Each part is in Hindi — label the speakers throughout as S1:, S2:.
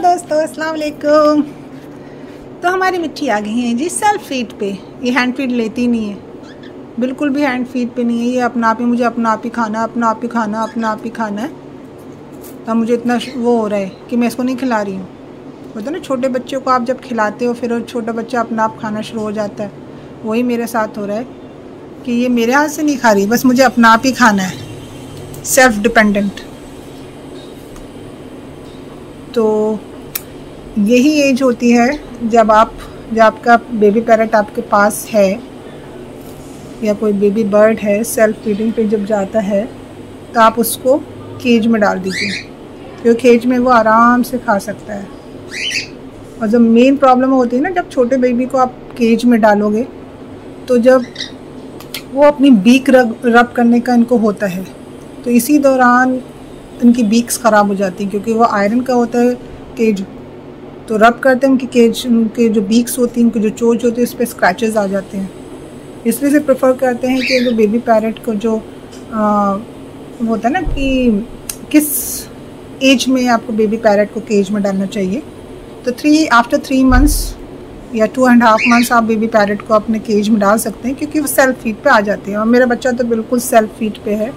S1: दोस्तों, अस्सलाम वालेकुम। तो हमारी मिट्टी आ गई है जी सेल्फ फीड पे। ये हैंड फीड लेती नहीं है, बिल्कुल भी हैंड फीड पे नहीं है। ये अपना आप ही, मुझे अपना आप ही खाना, अपना आप ही खाना, अपना आप ही खाना है। तो मुझे इतना वो हो रहा है कि मैं इसको नहीं खिला रही हूँ। होता ना, छोटे बच्चों को आप जब खिलाते हो फिर छोटा बच्चा अपना आप खाना शुरू हो जाता है। वही मेरे साथ हो रहा है कि ये मेरे हाथ से नहीं खा रही, बस मुझे अपना आप ही खाना है, सेल्फ डिपेंडेंट। तो यही एज होती है जब आपका बेबी पैरट आपके पास है या कोई बेबी बर्ड है, सेल्फ फीडिंग पे जब जाता है तो आप उसको केज में डाल दीजिए, क्योंकि केज में वो आराम से खा सकता है। और जब मेन प्रॉब्लम होती है ना, जब छोटे बेबी को आप केज में डालोगे तो जब वो अपनी बीक रब करने का इनको होता है, तो इसी दौरान इनकी बीक्स ख़राब हो जाती हैं, क्योंकि वो आयरन का होता है केज। तो रब करते हैं उनकी केज, उनके जो बीक्स होती हैं, उनकी जो चोंच होती है, उस पर स्क्रैचेस आ जाते हैं। इसलिए से प्रेफर करते हैं कि जो बेबी पैरट को जो होता है ना कि किस एज में आपको बेबी पैरट को केज में डालना चाहिए। तो आफ्टर 3 मंथ्स या 2.5 मंथ्स आप बेबी पैरट को अपने केज में डाल सकते हैं, क्योंकि वो सेल्फ फीड पे आ जाते हैं। और मेरा बच्चा तो बिल्कुल सेल्फ फीड पे है,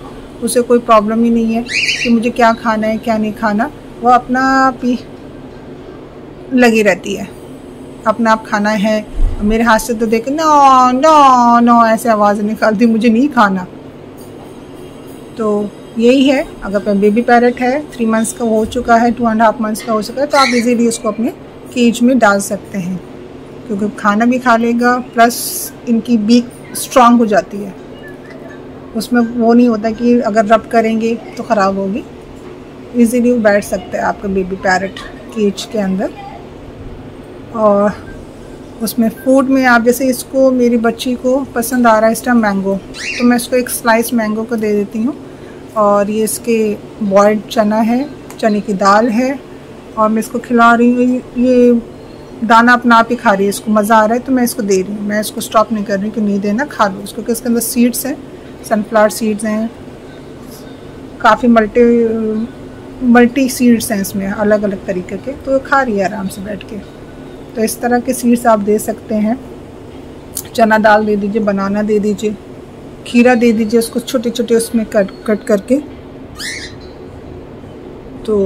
S1: उसे कोई प्रॉब्लम ही नहीं है कि मुझे क्या खाना है क्या नहीं खाना। वो अपना आप ही लगी रहती है, अपना आप खाना है। मेरे हाथ से तो देखे नो नो नो ऐसे आवाज़ निकालती, मुझे नहीं खाना। तो यही है, अगर बेबी पैरट है 3 मंथ्स का हो चुका है, 2.5 मंथ्स का हो चुका है, तो आप इजीली उसको अपने केज में डाल सकते हैं, क्योंकि खाना भी खा लेगा, प्लस इनकी बीक स्ट्रांग हो जाती है। उसमें वो नहीं होता कि अगर रब करेंगे तो ख़राब होगी। इजीली वो बैठ सकता है आपका बेबी पैरट केज के अंदर। और उसमें फूड में आप जैसे, इसको मेरी बच्ची को पसंद आ रहा है इस टाइम मैंगो, तो मैं इसको एक स्लाइस मैंगो को दे देती हूँ। और ये इसके बॉइल्ड चना है, चने की दाल है, और मैं इसको खिला रही हूँ। ये दाना अपना आप ही खा रही है, इसको मज़ा आ रहा है तो मैं इसको दे रही हूँ। मैं इसको स्टॉप नहीं कर रही कि नहीं देना, खा लो इसको, क्योंकि इसके अंदर सीड्स हैं, सनफ्लावर सीड्स हैं, काफ़ी मल्टी सीड्स हैं इसमें, अलग अलग तरीके के। तो खा रही है आराम से बैठ के। तो इस तरह के सीड्स आप दे सकते हैं। चना दाल दे दीजिए, बनाना दे दीजिए, खीरा दे दीजिए, उसको छोटे छोटे उसमें कट करके। तो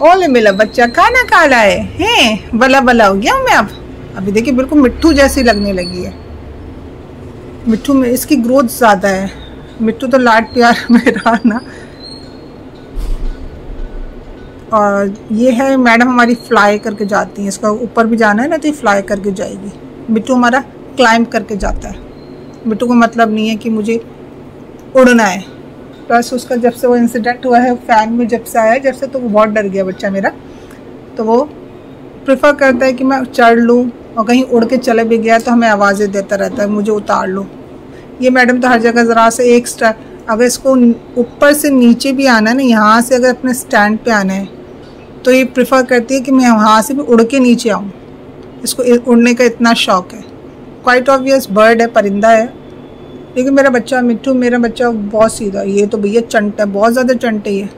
S1: ओले मेरा बच्चा खाना खा रहा है, बला बला हो गया मैं अब। अभी देखिए बिल्कुल मिट्टू जैसी लगने लगी है। मिट्टू में इसकी ग्रोथ ज़्यादा है। मिट्टू तो लाड प्यार में रहा ना। और ये है मैडम हमारी, फ्लाई करके जाती हैं। इसका ऊपर भी जाना है ना, तो ये फ्लाई करके जाएगी। मिट्टू हमारा क्लाइंब करके जाता है। मिट्टू को मतलब नहीं है कि मुझे उड़ना है। प्लस उसका जब से वो इंसिडेंट हुआ है फ़ैन में जब से आया, जब से, तो वो बहुत डर गया बच्चा मेरा। तो वो प्रेफर करता है कि मैं चढ़ लूँ, और कहीं उड़ के चले भी गया तो हमें आवाज़ें देता रहता है, मुझे उतार लो। ये मैडम तो हर जगह ज़रा से एक अगर इसको ऊपर से नीचे भी आना है ना, यहाँ से अगर अपने स्टैंड पे आना है, तो ये प्रेफर करती है कि मैं वहाँ से भी उड़ के नीचे आऊँ। इसको उड़ने का इतना शौक़ है। क्वाइट ऑब्वियस बर्ड है, परिंदा है। लेकिन मेरा बच्चा मिट्टू, मेरा बच्चा बहुत सीधा। ये तो भैया चंट है, बहुत ज़्यादा चंटे है।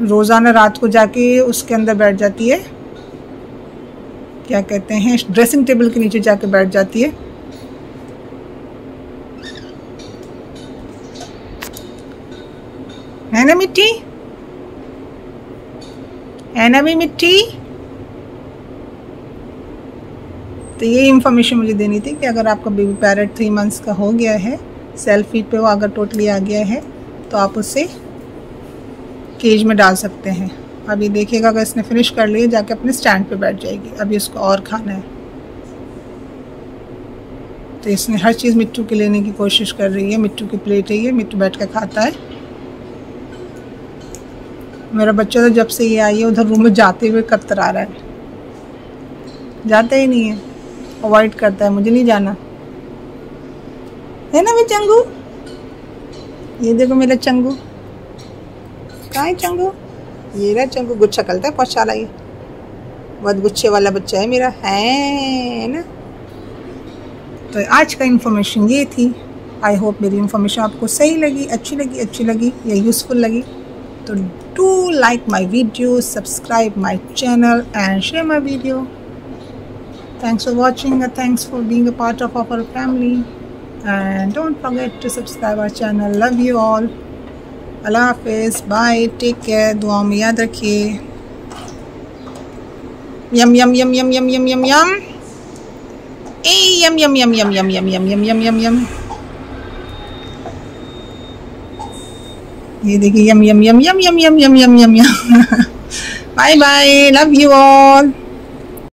S1: रोज़ाना रात को जाके उसके अंदर बैठ जाती है, क्या कहते हैं, ड्रेसिंग टेबल के नीचे जाके बैठ जाती है। है ना मिट्टी, है ना भी मिट्टी। तो ये इन्फॉर्मेशन मुझे देनी थी कि अगर आपका बेबी पैरट 3 मंथ्स का हो गया है, सेल्फ फीड पे वो अगर टोटली आ गया है, तो आप उसे केज में डाल सकते हैं। अभी देखिएगा, अगर इसने फिनिश कर लिया जाके अपने स्टैंड पे बैठ जाएगी। अभी इसको और खाना है, तो इसने हर चीज़ मिट्टू के लेने की कोशिश कर रही है। मिट्टू की प्लेट है ये, मिट्टू बैठ कर खाता है। मेरा बच्चा तो जब से ये आई है उधर रूम में जाते हुए कतरा रहा है, जाता ही नहीं है, अवॉइड करता है, मुझे नहीं जाना। है ना मेरा चंगू, ये देखो मेरा चंगू, कहाँ है चंगू, ये रहा चंगू। गुच्छा करता है, बहुत सारा, ये बहुत गुच्छे वाला बच्चा है मेरा, है ना। तो आज का इन्फॉर्मेशन ये थी। आई होप मेरी इन्फॉर्मेशन आपको सही लगी, अच्छी लगी या यूज़फुल लगी। तो do like my video, subscribe my channel and share my video. Thanks for watching and thanks for being a part of our family, and don't forget to subscribe our channel. Love you all. Allah Hafiz. Bye. Take care. दुआ में याद रखिए. Yum yum yum yum yum yum yum yum. Hey, yum yum yum yum yum yum yum yum yum yum yum. ये देखिए yum yum yum yum yum yum yum yum yum yum. Bye bye. Love you all.